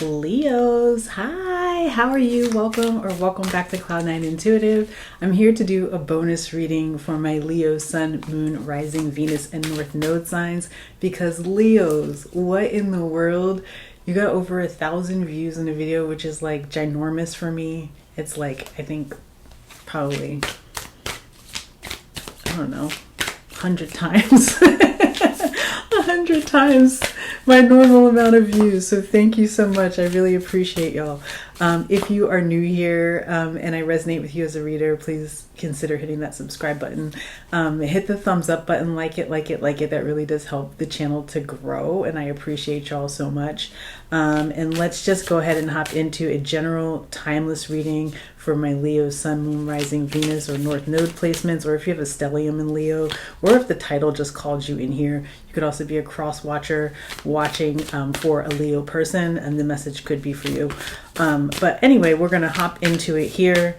Leos, hi, how are you? Welcome back to Cloud9 Intuitive. I'm here to do a bonus reading for my Leo, Sun, Moon, Rising, Venus, and North Node signs because Leos, what in the world? You got over 1,000 views in a video, which is like ginormous for me. It's like, I think probably, I don't know, 100 times. 100 times my normal amount of views. So thank you so much. I really appreciate y'all. If you are new here and I resonate with you as a reader, please consider hitting that subscribe button. Hit the thumbs up button, like it. That really does help the channel to grow, and I appreciate y'all so much. And let's just go ahead and hop into a general timeless reading for my Leo, Sun, Moon, Rising, Venus, or North Node placements, or if you have a stellium in Leo, or if the title just called you in here. You could also be a cross watcher watching for a Leo person, and the message could be for you. But anyway, we're going to hop into it here.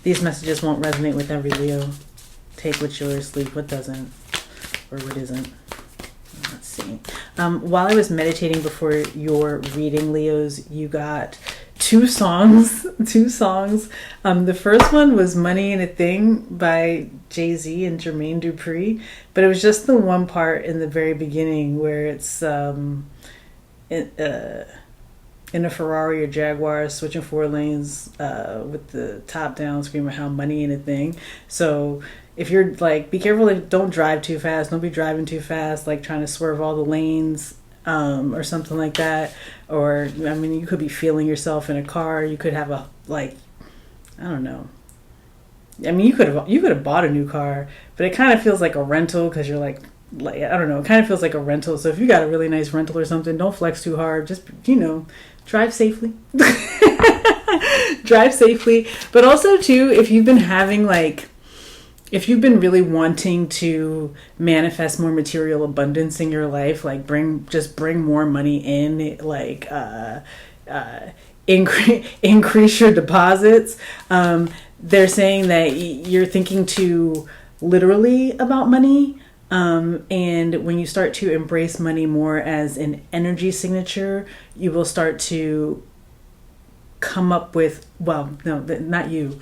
These messages won't resonate with every Leo. Take what's yours, leave what doesn't, or what isn't. Let's see. While I was meditating before your reading, Leos, you got two songs. The first one was Money Ain't a Thing by Jay-Z and Jermaine Dupri, but it was just the one part in the very beginning where it's in a Ferrari or Jaguar switching four lanes with the top down, screaming how money ain't a thing. So if you're like, be careful, don't drive too fast. Don't be driving too fast, like trying to swerve all the lanes or something like that. Or, I mean, you could be feeling yourself in a car. You could have a, like, I don't know. I mean, you could have bought a new car, but it kind of feels like a rental because you're like, I don't know, it kind of feels like a rental. So if you got a really nice rental or something, don't flex too hard. Just, drive safely. Drive safely. But also, too, if you've been having, if you've been really wanting to manifest more material abundance in your life, like bring more money in, like increase your deposits. They're saying that you're thinking too literally about money. And when you start to embrace money more as an energy signature, you will start to come up with, well, no, not you.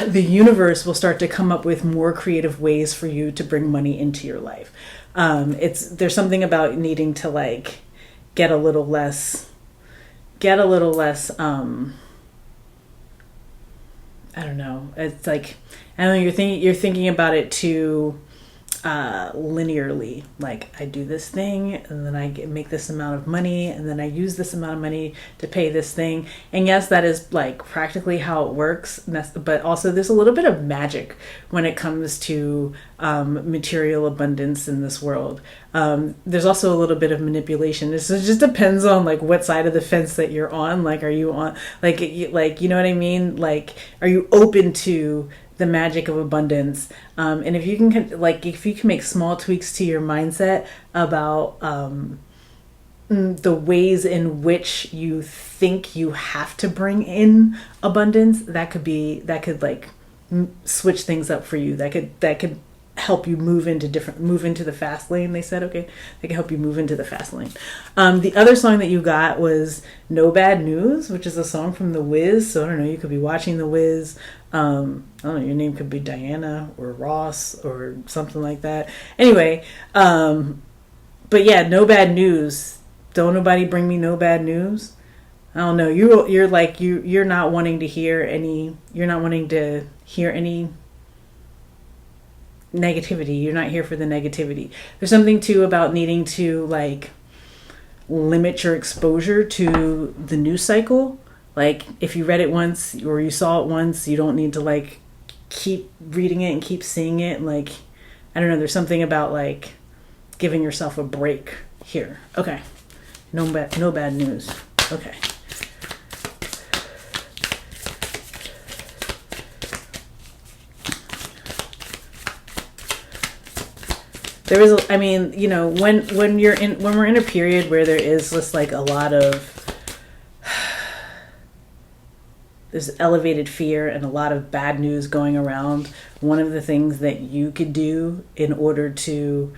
The universe will start to come up with more creative ways for you to bring money into your life. There's something about needing to get a little less, I don't know. It's like, I don't know, you're thinking about it too linearly. Like, I do this thing and then I make this amount of money and then I use this amount of money to pay this thing. And yes, that is like practically how it works, but also there's a little bit of magic when it comes to material abundance in this world. There's also a little bit of manipulation. It just depends on like what side of the fence that you're on. Like, are you on you know what I mean? Like, are you open to the magic of abundance? And if you can make small tweaks to your mindset about the ways in which you think you have to bring in abundance, that could switch things up for you. That could help you move into the fast lane. They said, okay, they can help you move into the fast lane. The other song that you got was No Bad News, which is a song from The Wiz. So I don't know, you could be watching The Wiz. I don't know, your name could be Diana or Ross or something like that. Anyway, but yeah, no bad news. Don't nobody bring me no bad news. I don't know. You're not wanting to hear any. You're not wanting to hear any negativity. You're not here for the negativity. There's something too about needing to limit your exposure to the news cycle. Like, if you read it once or you saw it once, you don't need to keep reading it and keep seeing it. Like, I don't know, there's something about giving yourself a break here. Okay. No bad news. Okay. There is, I mean, when we're in a period where there is just a lot of, there's elevated fear and a lot of bad news going around. One of the things that you could do in order to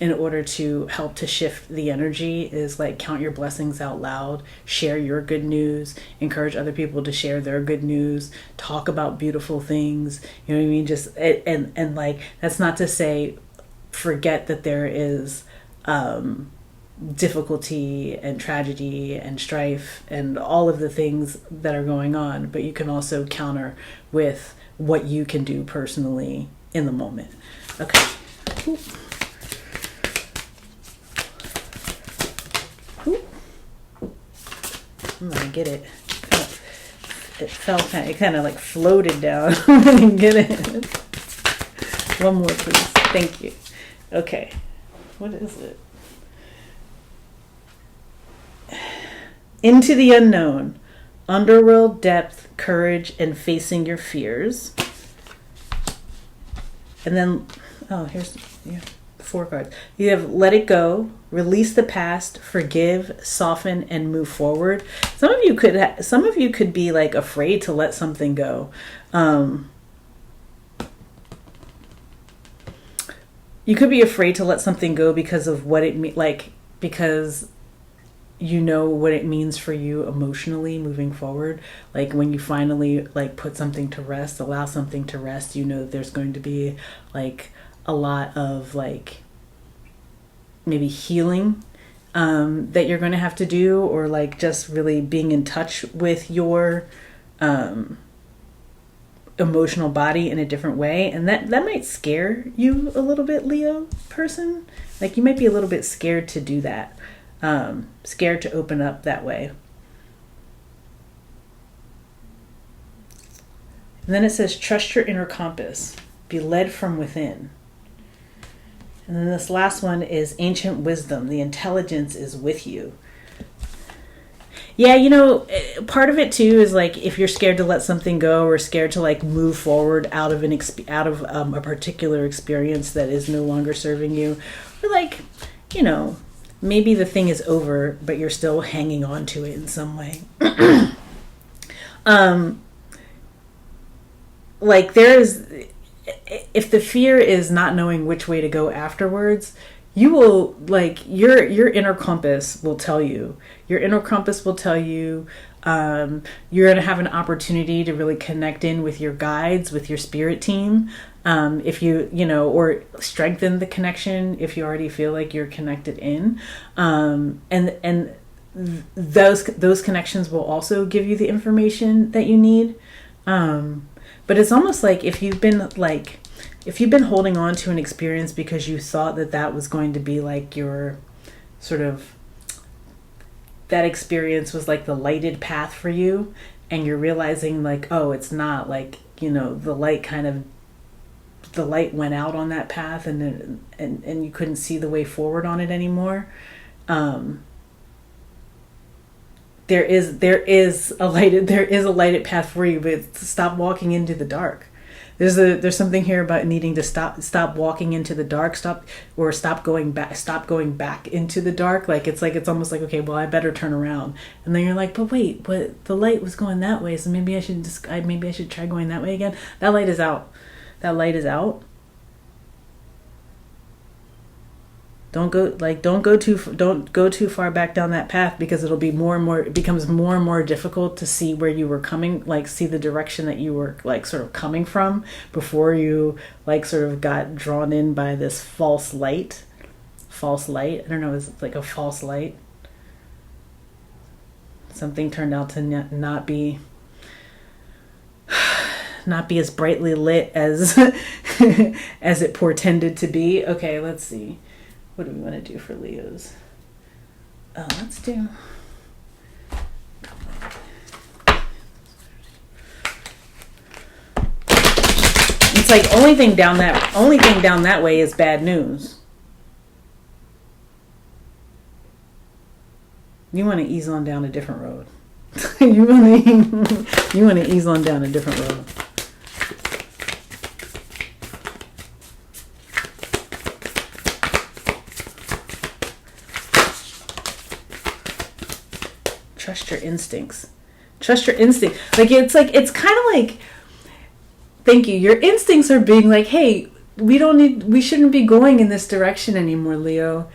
in order to help to shift the energy is like count your blessings out loud, share your good news, encourage other people to share their good news, talk about beautiful things. You know what I mean? Just and like, that's not to say forget that there is difficulty and tragedy and strife and all of the things that are going on, but you can also counter with what you can do personally in the moment. Okay. Ooh. I'm gonna get it. It fell kind of, it kind of like floated down. I'm gonna get it. One more, please. Thank you. Okay. What is it? Into the unknown. Underworld, depth, courage, and facing your fears. And then, oh, here's 4 cards. You have let it go, release the past, forgive, soften, and move forward. Some of you could be like afraid to let something go. You could be afraid to let something go because of what it because you know what it means for you emotionally moving forward. Like when you finally like put something to rest, allow something to rest, you know that there's going to be like a lot of like maybe healing that you're going to have to do, or like just really being in touch with your emotional body in a different way. And that might scare you a little bit, Leo person. Like you might be a little bit scared to do that. Scared to open up that way. And then it says, trust your inner compass. Be led from within. And then this last one is ancient wisdom. The intelligence is with you. Yeah, you know, part of it too is like if you're scared to let something go or scared to like move forward out of a particular experience that is no longer serving you, or like, you know, maybe the thing is over, but you're still hanging on to it in some way. Like if the fear is not knowing which way to go afterwards, you will like your inner compass will tell you. Your inner compass will tell you you're going to have an opportunity to really connect in with your guides, with your spirit team. If you know, or strengthen the connection if you already feel like you're connected in. And those connections will also give you the information that you need. But it's almost like if you've been holding on to an experience because you thought that was going to be like your sort of, that experience was like the lighted path for you, and you're realizing like, oh, it's not, like, you know, the light went out on that path and you couldn't see the way forward on it anymore. There is a lighted path for you, but stop walking into the dark. There's something here about needing to stop walking into the dark, stop going back into the dark. Like it's almost like, okay, well, I better turn around. And then you're like, but wait, the light was going that way, so maybe I should try going that way again. That light is out. Don't go too far back down that path, because it'll be it becomes more and more difficult to see where you were coming, like see the direction that you were like sort of coming from before you like sort of got drawn in by this false light. I don't know, it's like a false light. Something turned out to not be as brightly lit as as it portended to be. Okay, let's see. What do we want to do for Leos? Let's do... It's like only thing down that way is bad news. You want to ease on down a different road. you want to ease on down a different road. Trust your instincts. Like it's kind of like, thank you. Your instincts are being like, hey, we shouldn't be going in this direction anymore, Leo.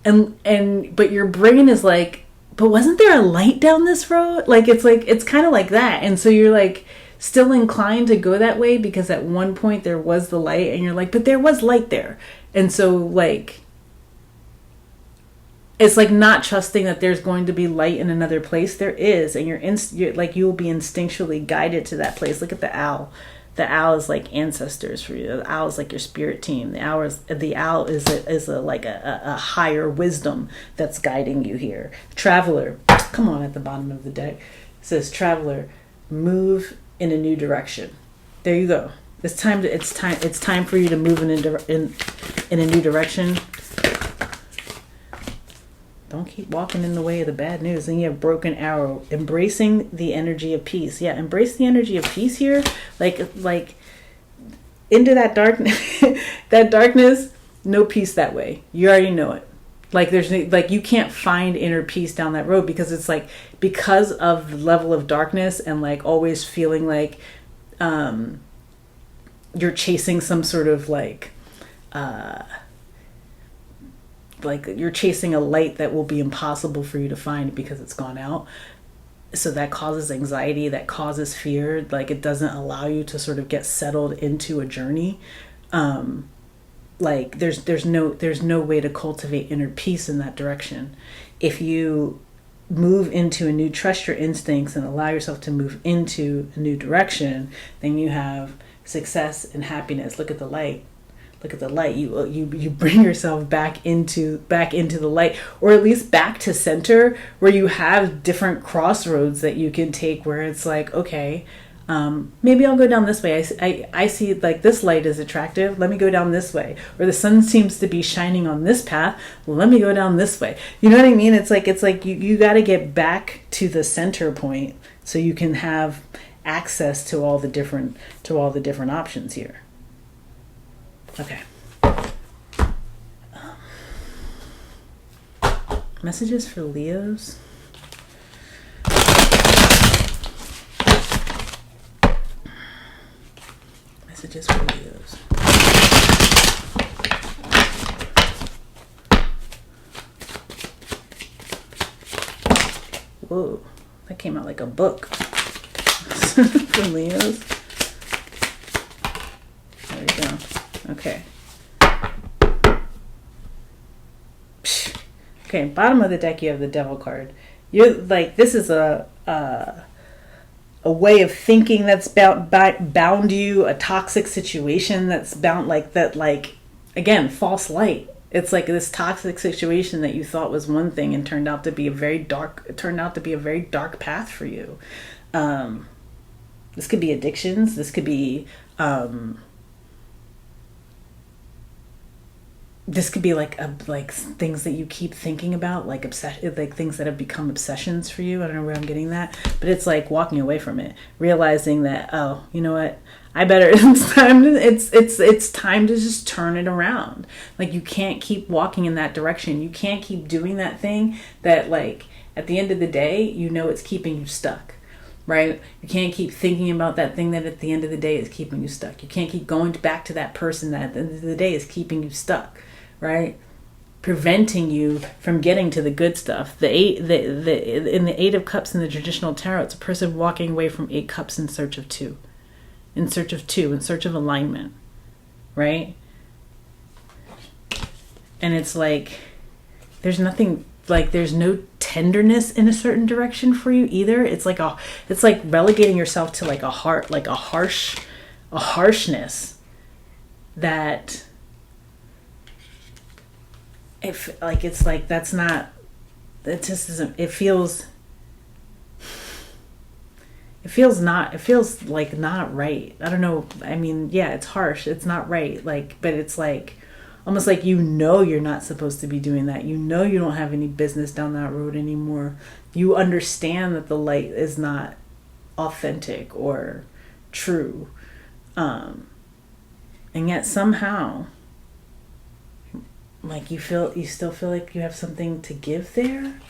But your brain is like, but wasn't there a light down this road? Like it's kind of like that. And so you're like still inclined to go that way because at one point there was the light, and you're like, but there was light there. And so like it's like not trusting that there's going to be light in another place. There is, and you're like, you'll be instinctually guided to that place. Look at the owl. The owl is like ancestors for you. The owl is like your spirit team. The owl is a higher wisdom that's guiding you here. Traveler, come on, at the bottom of the deck, it says traveler, move in a new direction. There you go. It's time for you to move in a new direction. Don't keep walking in the way of the bad news. Then you have broken arrow, embracing the energy of peace. Yeah, embrace the energy of peace here. Like into that darkness, that darkness, no peace that way. You already know it. Like you can't find inner peace down that road because it's like, because of the level of darkness and like always feeling like you're chasing some sort of like you're chasing a light that will be impossible for you to find because it's gone out. So that causes anxiety, that causes fear. Like it doesn't allow you to sort of get settled into a journey. Like there's no way to cultivate inner peace in that direction. If you move into a new, trust your instincts and allow yourself to move into a new direction, then you have success and happiness. Look at the light. Look at the light. You bring yourself back into the light, or at least back to center, where you have different crossroads that you can take, where it's like, okay, maybe I'll go down this way. I see like this light is attractive. Let me go down this way. Or the sun seems to be shining on this path. Well, let me go down this way. You know what I mean? It's like you got to get back to the center point so you can have access to all the different options here. Okay. Messages for Leos. Messages for Leos. Whoa, that came out like a book. For Leos. There we go. Okay. Okay, bottom of the deck you have the Devil card. You're like, this is a way of thinking that's bound you, a toxic situation that's bound, like that, like, again, false light. It's like this toxic situation that you thought was one thing and turned out to be a very dark path for you. This could be addictions. This could be like things that you keep thinking about, like like things that have become obsessions for you. I don't know where I'm getting that, but it's like walking away from it, realizing that, oh, you know what? It's time to just turn it around. Like you can't keep walking in that direction. You can't keep doing that thing that, like, at the end of the day, you know, it's keeping you stuck. Right? You can't keep thinking about that thing that at the end of the day is keeping you stuck. You can't keep going back to that person that at the end of the day is keeping you stuck, right? Preventing you from getting to the good stuff. In the Eight of Cups in the traditional tarot, it's a person walking away from 8 cups in search of 2. In search of alignment, right? And it's like, there's no tenderness in a certain direction for you either. It's like relegating yourself to like a harshness that it feels like not right. I don't know. I mean, yeah, it's harsh. It's not right. Like, but it's like, almost like, you know, you're not supposed to be doing that. You know, you don't have any business down that road anymore. You understand that the light is not authentic or true. And yet somehow, like, you still feel like you have something to give there,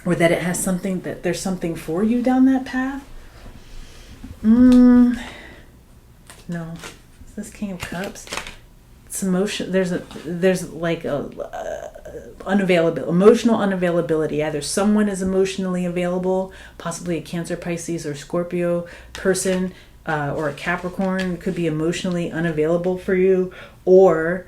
or that it has something, that there's something for you down that path. No. Is this King of Cups? It's emotion. There's like emotional unavailability. Either someone is emotionally available, possibly a Cancer, Pisces, or Scorpio person, or a Capricorn could be emotionally unavailable for you, or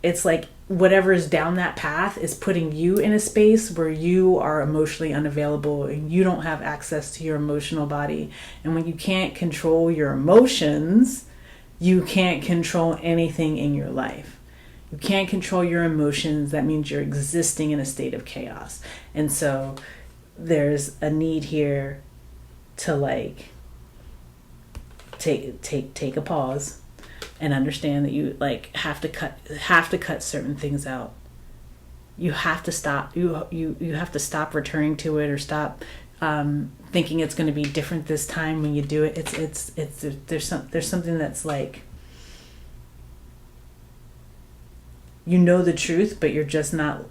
it's like whatever is down that path is putting you in a space where you are emotionally unavailable and you don't have access to your emotional body. And when you can't control your emotions, you can't control anything in your life. You can't control your emotions. That means you're existing in a state of chaos. And so there's a need here to like take a pause and understand that you like have to cut certain things out. You have to stop. You have to stop returning to it, or stop thinking it's going to be different this time when you do it. There's something that's like, you know the truth, but you're just not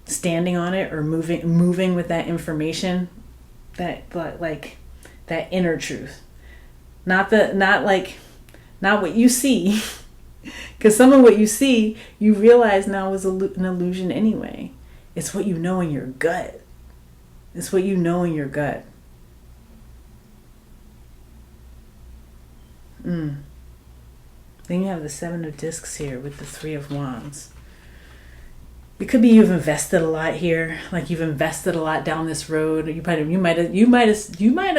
standing on it or moving with that information, that inner truth, not what you see, because some of what you see you realize now was an illusion anyway. It's what you know in your gut. It's what you know in your gut. Then you have the Seven of Discs here with the Three of Wands. It could be you've invested a lot here, like you've invested a lot down this road. You might have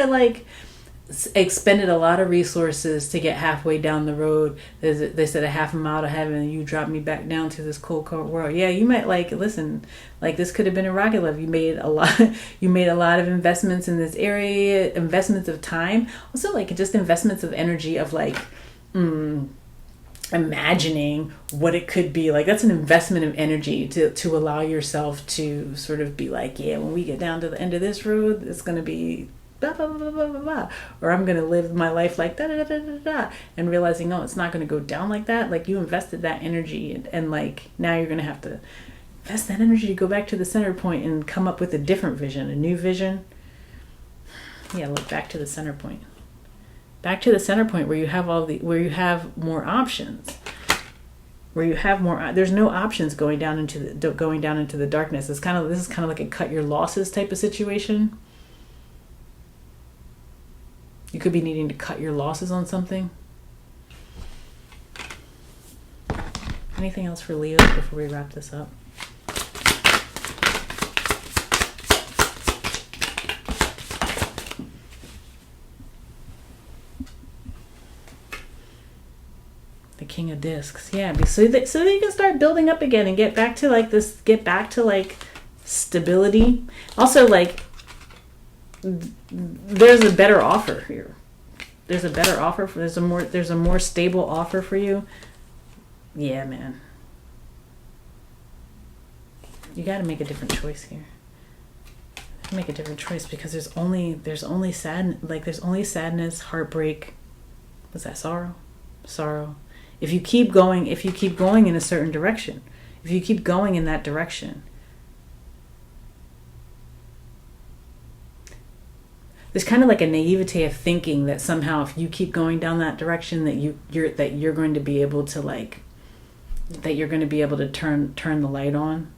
like expended a lot of resources to get halfway down the road. They said a half a mile to heaven, and you dropped me back down to this cold world. Yeah, you might listen, this could have been a rocket love. You made a lot of investments in this area, investments of time, also just investments of energy, of imagining what it could be. That's an investment of energy to allow yourself to sort of be when we get down to the end of this road, it's going to be blah, blah, blah, blah, blah, blah. Or I'm going to live my life like da, da, da, da, da, and realizing, no, it's not going to go down like that. You invested that energy, and now you're going to have to invest that energy to go back to the center point and come up with a different vision, a new vision. Yeah, look back to the center point. Back to the center point where you have where you have more options. There's no options going down into the darkness. This is kind of like a cut your losses type of situation. You could be needing to cut your losses on something. Anything else for Leo before we wrap this up? The King of Discs. Yeah, so that you can start building up again and get back to stability. Also, there's a better offer here. There's a more stable offer for you. Yeah, man. You got to make a different choice here. Make a different choice, because there's only sadness, heartbreak. What's that? Sorrow. If you keep going in a certain direction, if you keep going in that direction, there's kind of a naivete of thinking that somehow if you keep going down that direction, that you're going to be able to turn the light on.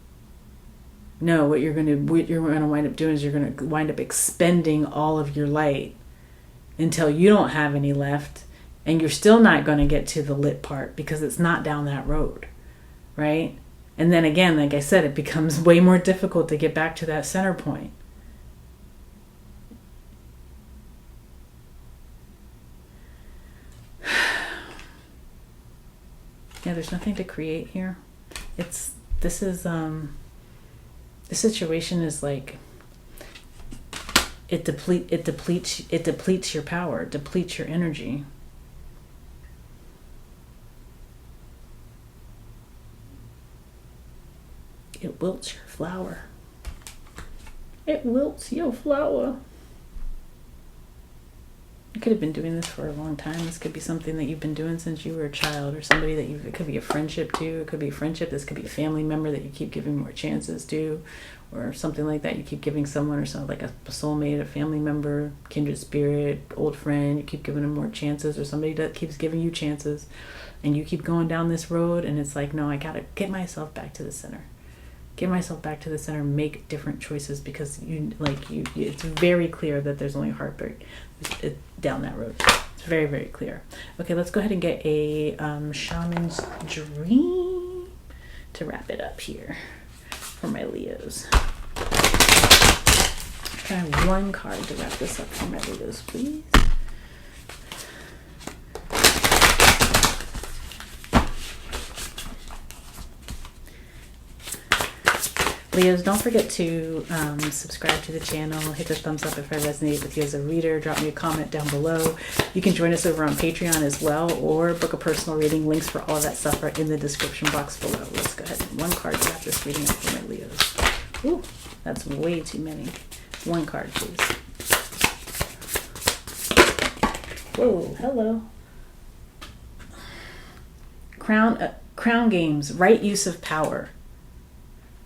No, what you're going to wind up doing is you're going to wind up expending all of your light until you don't have any left, and you're still not going to get to the lit part because it's not down that road, right? And then again, like I said, it becomes way more difficult to get back to that center point. Yeah, there's nothing to create here. This situation is it depletes your power, it depletes your energy. It wilts your flower. It wilts your flower. You could have been doing this for a long time. This could be something that you've been doing since you were a child, or somebody that it could be a friendship too. It could be a friendship. This could be a family member that you keep giving more chances to, or something like that. You keep giving someone, or something like a soulmate, a family member, kindred spirit, old friend. You keep giving them more chances, or somebody that keeps giving you chances, and you keep going down this road. And it's like, no, I gotta get myself back to the center. Get myself back to the center. Make different choices, because it's very clear that there's only heartbreak down that road. It's very, very clear. Okay, let's go ahead and get a shaman's dream to wrap it up here for my Leos. Can I have one card to wrap this up for my Leos, please? Leos, don't forget to subscribe to the channel, hit the thumbs up if I resonate with you as a reader, drop me a comment down below. You can join us over on Patreon as well, or book a personal reading. Links for all of that stuff are in the description box below. Let's go ahead and one card to wrap this reading up for my Leos. Ooh, that's way too many. One card, please. Whoa, hello. Crown games, right use of power.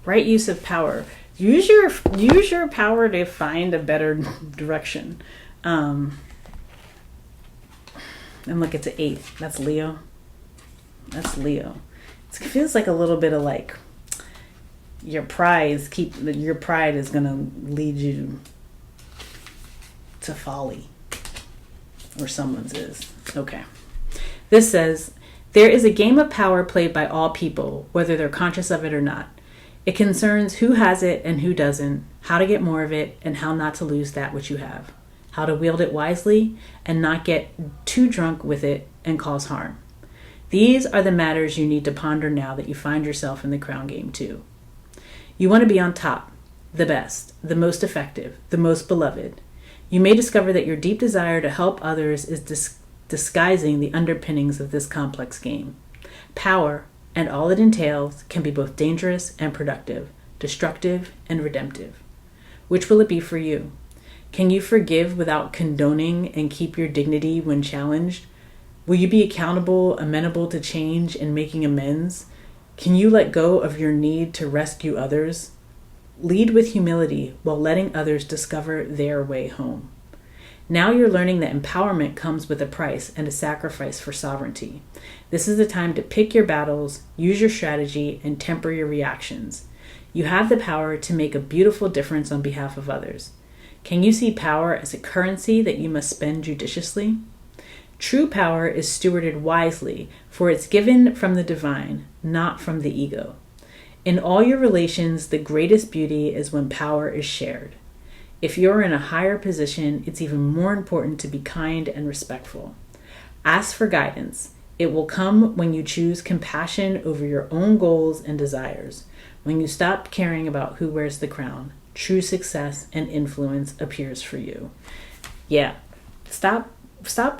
Right use of power. Use your power to find a better direction. And look, it's an 8. That's Leo. That's Leo. It feels like a little bit of like your pride is gonna lead you to folly, or someone's is. Okay. This says, there is a game of power played by all people, whether they're conscious of it or not. It concerns who has it and who doesn't, how to get more of it, and how not to lose that which you have, how to wield it wisely and not get too drunk with it and cause harm. These are the matters you need to ponder now that you find yourself in the crown game too. You want to be on top, the best, the most effective, the most beloved. You may discover that your deep desire to help others is disguising the underpinnings of this complex game. Power, and all it entails, can be both dangerous and productive, destructive and redemptive. Which will it be for you? Can you forgive without condoning and keep your dignity when challenged? Will you be accountable, amenable to change and making amends? Can you let go of your need to rescue others? Lead with humility while letting others discover their way home. Now you're learning that empowerment comes with a price and a sacrifice for sovereignty. This is the time to pick your battles, use your strategy, and temper your reactions. You have the power to make a beautiful difference on behalf of others. Can you see power as a currency that you must spend judiciously? True power is stewarded wisely, for it's given from the divine, not from the ego. In all your relations, the greatest beauty is when power is shared. If you're in a higher position, it's even more important to be kind and respectful. Ask for guidance. It will come when you choose compassion over your own goals and desires. When you stop caring about who wears the crown, true success and influence appears for you. Yeah, stop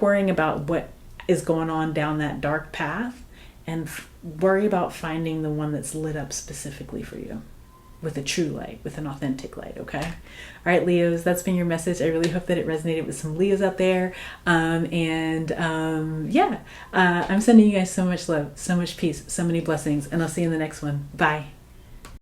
worrying about what is going on down that dark path, and worry about finding the one that's lit up specifically for you, with a true light, with an authentic light, okay? All right, Leos, that's been your message. I really hope that it resonated with some Leos out there. I'm sending you guys so much love, so much peace, so many blessings, and I'll see you in the next one. Bye.